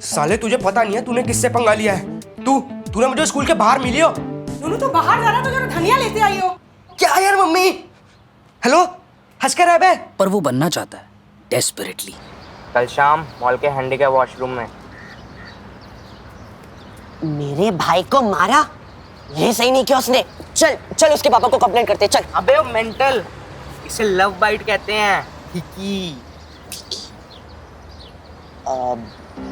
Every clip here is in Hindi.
साले तुझे पता नहीं है तूने किससे पंगा लिया है। तूने मुझे स्कूल के बाहर मिली हो। दोनों तो बाहर जा रहा तो जरा धनिया लेते आई हो। क्या यार मम्मी, हेलो हंस कर रहा है बे। पर वो बनना चाहता है डेस्परेटली। कल शाम मॉल के हैंडी के वॉशरूम में मेरे भाई को मारा, ये सही नहीं किया उसने। चल चल उसके पापा को कंप्लेंट करते चल। अबे वो मेंटल, इसे लव बाइट कहते हैं। हिकी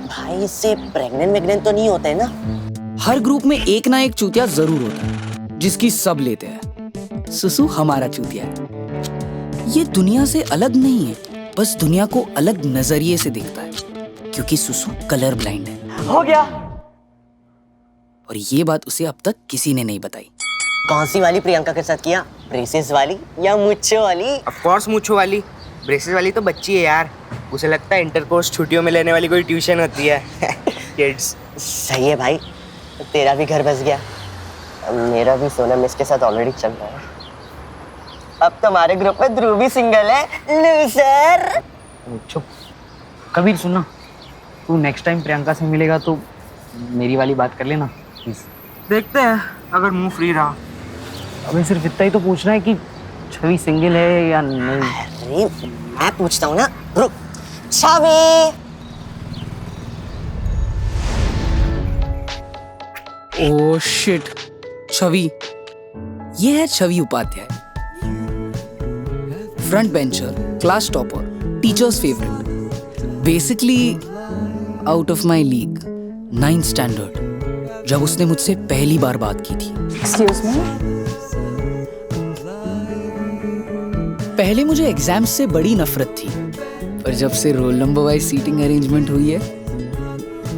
भाई इससे प्रेग्नेंट तो नहीं होता है ना? हर ग्रुप में एक ना एक चूतिया जरूर होता है जिसकी सब लेते हैं। सुसु हमारा चूतिया है। ये दुनिया से अलग नहीं है, बस दुनिया को अलग नजरिए से देखता है क्योंकि सुसु कलर ब्लाइंड है। हो गया। और ये बात उसे अब तक किसी ने नहीं बताई। कौन सी वाली प्रियंका के साथ किया? ब्रेसेस वाली या मुच्छों वाली? ऑफ कोर्स मूंछों वाली। ब्रेसेस वाली तो बच्ची है यार, उसे लगता है इंटरकोर्स छुट्टियों में लेने वाली कोई ट्यूशन होती है। किड्स। सही है भाई, तेरा भी घर बस गया। मेरा भी सोनम इसके साथ ऑलरेडी चल रहा है। अब तुम्हारे ग्रुप में ध्रुव भी सिंगल है। लूजर। चुप। कबीर सुनना, तू नेक्स्ट टाइम प्रियंका से मिलेगा तो मेरी वाली बात कर लेना प्लीज। देखते हैं अगर मुंह फ्री रहा। अबे सिर्फ इतना ही तो पूछना है कि छवि सिंगल है या नहीं। अरे मैं पूछता हूँ ना, रुक। छवि। Oh shit, Chhavi. ये है Chhavi Upadhyay, front bencher, class topper, teachers favourite, basically out of my league, 9th standard, जब उसने मुझसे पहली बार बात की थी। Excuse me. पहले मुझे एग्जाम्स से बड़ी नफरत थी, पर जब से roll number wise seating arrangement हुई है,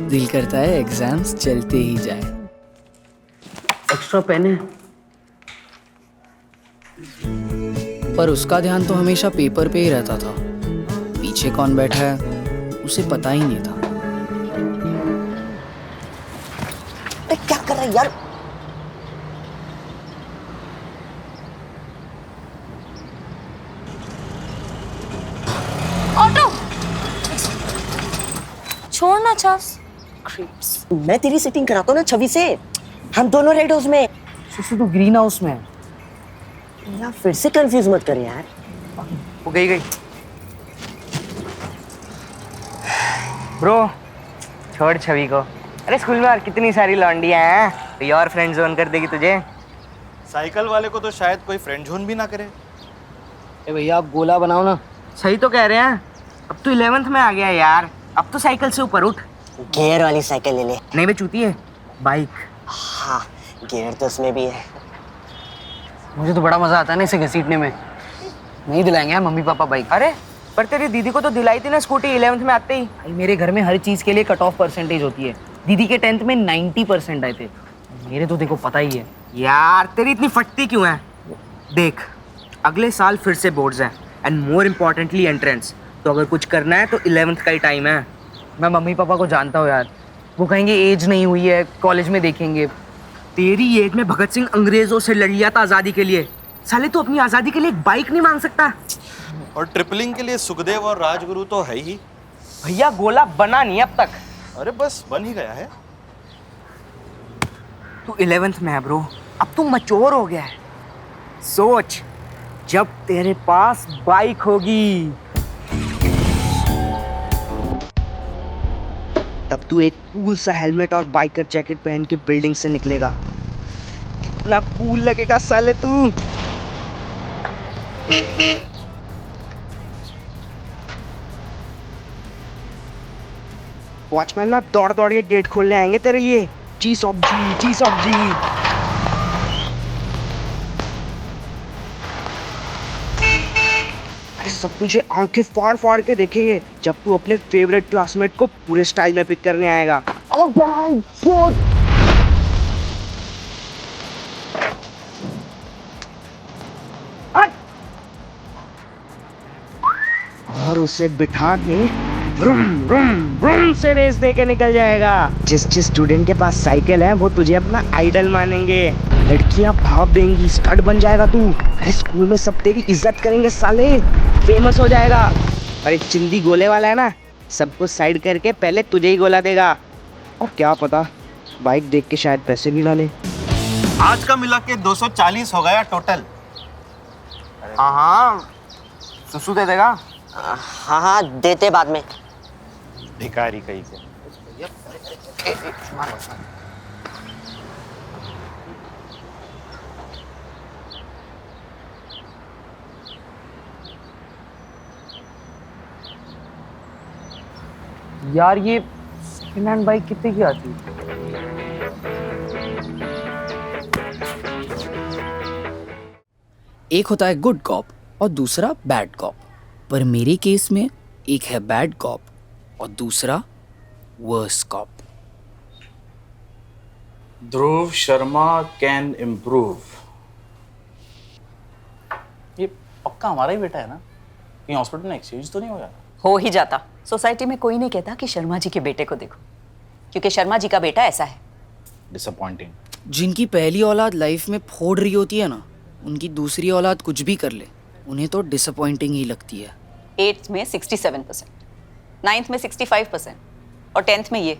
दिल करता है एग्जाम्स चलते ही जाए। एक्स्ट्रा पेन है। पर उसका ध्यान तो हमेशा पेपर पे ही रहता था। पीछे कौन बैठा है उसे पता ही नहीं था। क्या कर रहा है यार? ऑटो छोड़ना चास। मैं तेरी सीटिंग कराता हूँ ना छवि से। हम दोनों रेड हाउस में। सुसु तो ग्रीन हाउस में है। यार फिर से कंफ्यूज मत कर यार। वो गई। ब्रो छोड़ छवि को। अरे स्कूल में और कितनी सारी लौंडियां हैं, कोई और फ्रेंड जोन कर देगी तुझे। साइकिल वाले को तो शायद कोई फ्रेंड जोन भी ना करे। ए भैया आप गोला बनाओ ना। सही तो कह रहे हैं, अब तो 11th में आ गया यार, अब तो साइकिल से ऊपर उठ। गियर वाली साइकिल ले ले। नहीं बे चूती है, बाइक। हाँ गियर तो उसमें भी है। मुझे तो बड़ा मजा आता है ना इसे घसीटने में। नहीं दिलाएंगे मम्मी पापा बाइक। अरे पर तेरी दीदी को तो दिलाई थी ना स्कूटी 11th में आते ही। भाई मेरे घर में हर चीज के लिए कट ऑफ परसेंटेज होती है। दीदी के 10th में 90% आए थे, मेरे तो देखो पता ही है। यार तेरी इतनी फटती क्यों है? देख अगले साल फिर से बोर्ड्स हैं एंड मोर इम्पोर्टेंटली एंट्रेंस, तो अगर कुछ करना है तो 11th का ही टाइम है। मैं मम्मी पापा को जानता हूँ यार, वो कहेंगे एज नहीं हुई है, कॉलेज में देखेंगे। तेरी एज में भगत सिंह अंग्रेजों से लड़ लिया था आज़ादी के लिए, साले तू अपनी आज़ादी के लिए एक बाइक नहीं मांग सकता? और ट्रिपलिंग के लिए सुखदेव और राजगुरु तो है ही। भैया गोला बना नहीं अब तक। अरे बस बन ही गया है। तू 11th में है ब्रो, अब तू मैच्योर हो गया है। सोच जब तेरे पास बाइक होगी तब तू एक कूल सा हेलमेट और बाइकर जैकेट पहन के बिल्डिंग से निकलेगा, कितना कूल लगेगा साले तू। वॉचमैन ना दौड़ दौड़ के गेट खोलने आएंगे तेरे लिए। जी सब्जी, जी सब्जी। अरे सब तुझे आंखें फाड़ फाड़ के देखेंगे जब तू अपने फेवरेट क्लासमेट को पूरे स्टाइल में पिक करने आएगा। और उसे बिठा के ब्रूम ब्रूम ब्रूम से रेस दे के निकल जाएगा। जिस स्टूडेंट के पास साइकिल है वो तुझे अपना आइडल मानेंगे, लड़कियां भाव देंगी, स्टड बन जाएगा तू। अरे स्कूल में सब तेरी इज्जत करेंगे साले, फेमस हो जाएगा। अरे चिंदी गोले वाला है ना, सब कुछ साइड करके पहले तुझे ही गोला देगा। और क्या पता बाइक देख के शायद पैसे भी ना ले। आज का मिला के 240 हो गया टोटल। हाँ सुसु दे देगा। हाँ हाँ देते बाद में। भिखारी कहीं के। यार ये सेकंड हैंड बाइक कितने की आती है? एक होता है गुड कॉप और दूसरा बैड कॉप, पर मेरे केस में एक है बैड कॉप और दूसरा worse cop. Dhruv Sharma can improve. ये पक्का हमारा ही बेटा है ना? कहीं हॉस्पिटल में एक्सचेंज तो नहीं हो जाता? हो ही जाता। सोसाइटी में कोई नहीं कहता कि शर्मा जी के बेटे को देखो, क्योंकि शर्मा जी का बेटा ऐसा है। डिसअपॉइंटिंग। जिनकी पहली औलाद लाइफ में फोड़ रही होती है ना, उनकी दूसरी औलाद कुछ भी कर ले उन्हें तो डिसअपॉइंटिंग ही लगती है। 8th में 67%, 9th में 65% और 10th में ये।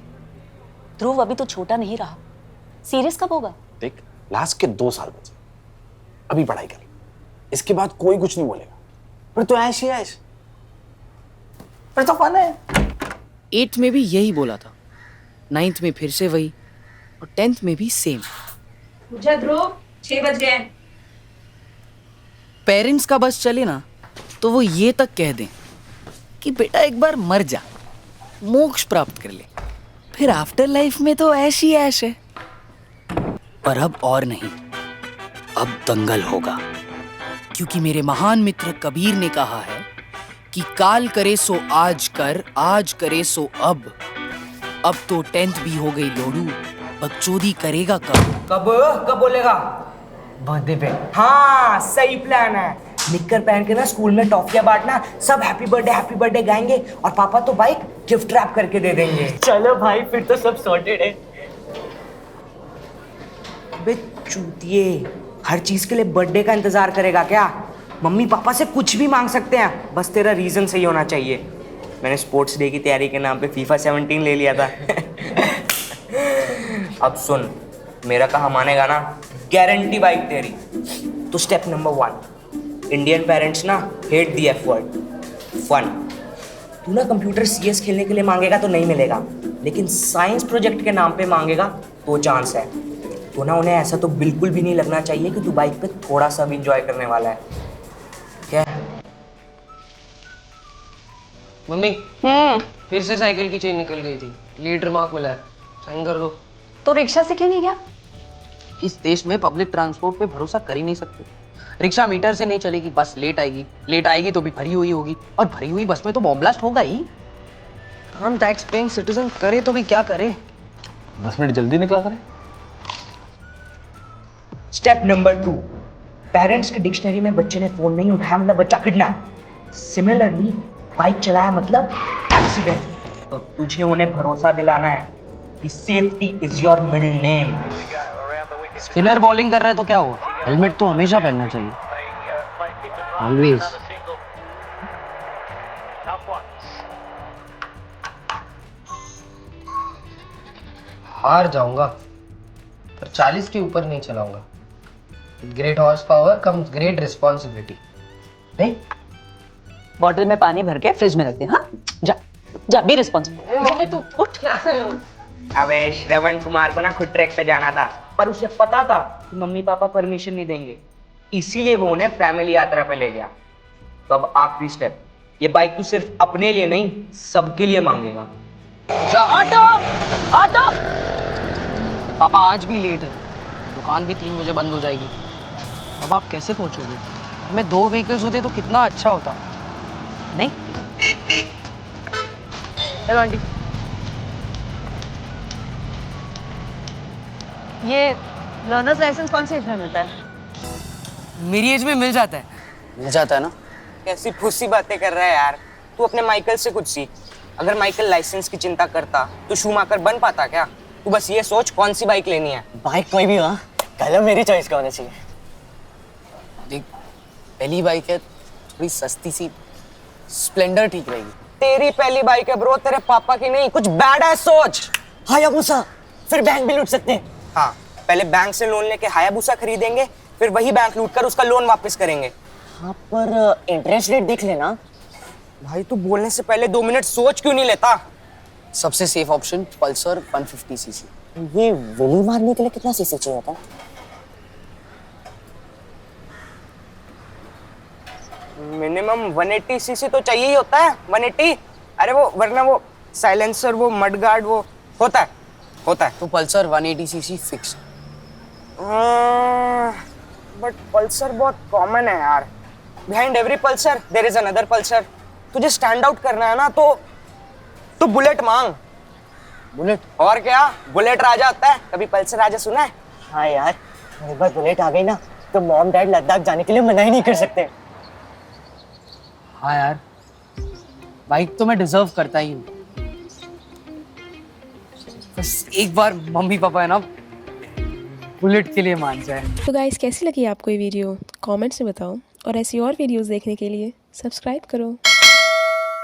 ध्रुव अभी तो छोटा नहीं रहा, सीरियस कब होगा? देख, लास्ट के 2 साल बचे, अभी पढ़ाई कर, इसके बाद कोई कुछ नहीं बोलेगा, फिर तो ऐश ही ऐश, फिर तो फन है। 8th में भी यही बोला था, 9th में फिर से वही और 10th में भी सेम। पूजा ध्रुव 6 बज गए। पेरेंट्स का बस चले ना तो वो ये तक कह दें कि बेटा एक बार मर जा, मोक्ष प्राप्त कर ले, फिर आफ्टर लाइफ में तो ऐश ही ऐश है। पर अब और नहीं, अब दंगल होगा, क्योंकि मेरे महान मित्र कबीर ने कहा है कि काल करे सो आज कर, आज करे सो अब तो 10th भी हो गई लोडू, बकचोदी करेगा कब? कब बोलेगा? बर्थडे पे। हाँ सही प्लान है। निक्कर पहन के ना स्कूल में टॉफियां बांटना, सब हैप्पी बर्थडे गाएंगे और पापा तो बाइक गिफ्ट रैप करके दे देंगे। चलो भाई फिर तो सब सॉर्टेड है। बे चूतिए, हर चीज के लिए बर्थडे का इंतजार करेगा क्या? मम्मी पापा से कुछ भी मांग सकते हैं, बस तेरा रीजन सही होना चाहिए। मैंने स्पोर्ट्स डे की तैयारी के नाम पे FIFA 17 ले लिया था। अब सुन, मेरा कहा मानेगा ना, गारंटी बाइक तेरी। तो स्टेप नंबर 1, इंडियन पेरेंट्स ना hate the F word, fun. तू ना कंप्यूटर CS खेलने के लिए मांगेगा तो नहीं मिलेगा, लेकिन साइंस प्रोजेक्ट के नाम पे मांगेगा तो चांस है। तो ना उन्हें ऐसा तो बिल्कुल भी नहीं लगना चाहिए कि तू बाइक पे थोड़ा सा भी इंजॉय करने वाला है। क्या मम्मी फिर से साइकिल की चेन निकल गई थी, लीटर मार्क मिला है, साइन कर दो। तो रिक्शा से क्यों नहीं गया? इस देश में पब्लिक ट्रांसपोर्ट पे भरोसा कर ही नहीं सकते। रिक्शा मीटर से नहीं चलेगी, बस लेट आएगी तो भी भरी हुई होगी, और भरी हुई बस में तो बॉम्ब ब्लास्ट होगा ही। हम टैक्स पेइंग सिटीजन करे तो भी क्या करे? 10 मिनट जल्दी निकला करें। स्टेप नंबर 2, पेरेंट्स की डिक्शनरी में बच्चे ने फोन नहीं उठाया मतलब बच्चा किडनैप। सिमिलरली बाइक चलाया मतलब एक्सीडेंट। तो तुझे उन्हें भरोसा दिलाना है कि safety is your middle name. Spinner bowling कर रहा है तो क्या हुआ? हेलमेट तो हमेशा पहनना चाहिए, ऑलवेज। हार जाऊंगा पर 40 के ऊपर नहीं चलाऊंगा। Great horse power comes great responsibility. नहीं, बॉटल में पानी भर के फ्रिज में रख दे। हाँ जा बी रिस्पॉन्सिबल। तू उठ। अबे श्रवण कुमार को ना खुद ट्रैक पे जाना था, पर उसे पता था कि मम्मी पापा परमिशन नहीं देंगे, इसीलिए वो उन्हें फैमिली यात्रा पे ले गया। तो अब आखिरी स्टेप, ये बाइक तू सिर्फ अपने लिए नहीं सबके लिए मांगेगा। ऑटो पापा आज भी लेट है, दुकान भी 3 बजे बंद हो जाएगी। अब आप कैसे पहुंचोगे? हमें 2 व्हीकल्स होते तो कितना अच्छा होता। नहीं? हेलो आंटी, ये लर्नर्स लाइसेंस कौन से एज में मिलता है? मेरी एज में मिल जाता है। मिल जाता है ना? कैसी फुस्सी बातें कर रहा है यार तू, अपने माइकल से कुछ सीख। अगर माइकल लाइसेंस की चिंता करता तो शूमाकर बन पाता क्या? तू बस ये सोच कौन सी बाइक लेनी है। बाइक कोई भी हो, कलर मेरी चॉइस का होना चाहिए। देख, पहली बाइक है, थोड़ी सस्ती सी स्प्लेंडर ठीक रहेगी। तेरी पहली बाइक है ब्रो, तेरे पापा की नहीं। कुछ बैड है सोच। हायाबुसा, फिर बैंक भी लूट सकते हैं। हाँ, पहले बैंक से लोन लेके हायाबुसा खरीदेंगे, फिर वही बैंक लूट कर उसका लोन वापस करेंगे। हाँ, पर इंटरेस्ट रेट देख लेना। भाई तू बोलने से पहले 2 मिनट सोच क्यों नहीं लेता? सबसे सेफ ऑप्शन पल्सर 150 सीसी। ये विली मारने के लिए कितना सीसी चाहिए होता है? मिनिमम 180 सीसी तो चाहिए ही होता है। 180, अरे वो वरना वो साइलेंसर, वो मड गार्ड, वो होता है। तो Pulsar 180 cc fix. But Pulsar बहुत कॉमन है यार। Behind every Pulsar there is another Pulsar. तुझे स्टैंड आउट करना है ना तो बुलेट मांग। बुलेट? और क्या, बुलेट राजा होता है। कभी पल्सर राजा सुना है? हाँ यार, एक बार बुलेट आ गई ना तो मॉम डैड लद्दाख जाने के लिए मना ही नहीं कर सकते। हाँ यार, बाइक तो मैं डिजर्व करता ही हूँ। बस एक बार मम्मी पापा है ना बुलेट के लिए मान जाए। तो गाइस, कैसी लगी आपको ये वीडियो? कमेंट्स में बताओ, और ऐसी और वीडियोस देखने के लिए सब्सक्राइब करो।